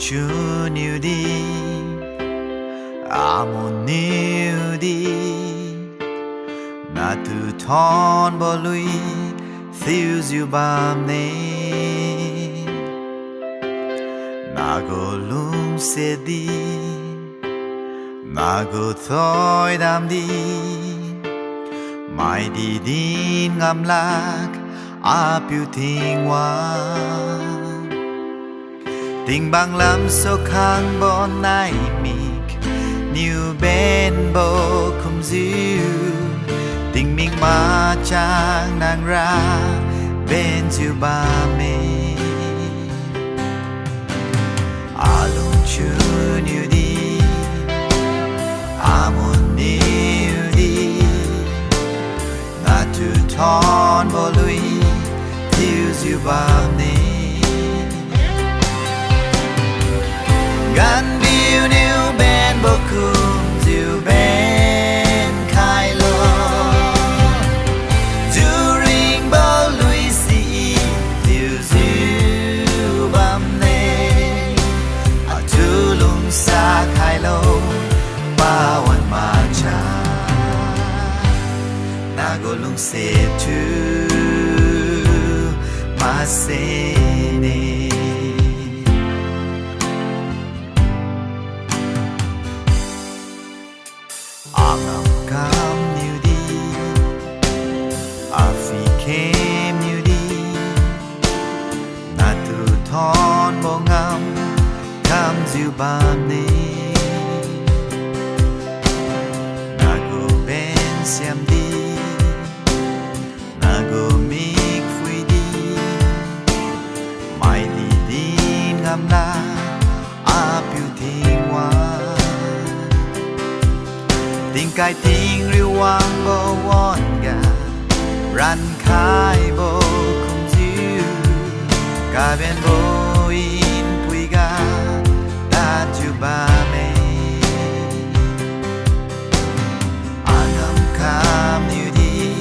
chu new đi một new đi na tu thon bo lui thiêu diu bam ne na go lung se đi na go thoi đam đi mai đi đi ngam lạc piu thing hoa tình bang lam so khang bon nai mik new ben bo kum ziu tình mình ma chang nang ra bên ziu ba me alung chu new đi mon new đi na tu thon bo lui thiêu diu ba me gan biu new ben bo kum diu ben khai lo du ring bo lui si thiêu diu bam ne tu lung sa khai lo ba wan ma cha na go lung se tu ma se ne ngam cam new đi phi kem new đi na tu thon bo ngam cam diu bam ne na go ben siam đi na go mik phui đi mai đi đi ngam la piu thing hoa tình cai tình riu wang bo won ga ran khai bo không diu ca ben bo in pui ga ta chu ba me angam kam new đi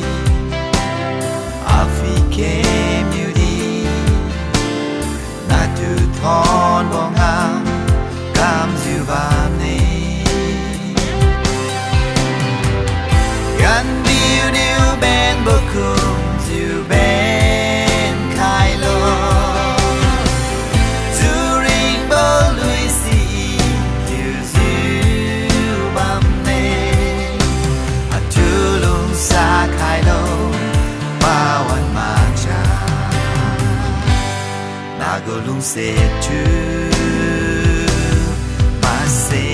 phi kem new đi na tu thon bo ngam cam diu ba me gan biu new ben bo kum diu ben khai lo du ring bo lui si thiêu diu bam ne tu lung sa khai lo ba wan ma cha na go lung se tu ma se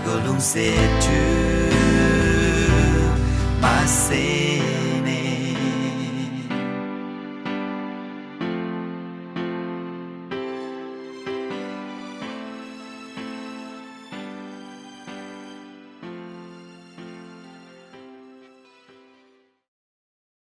go lung se tu ma se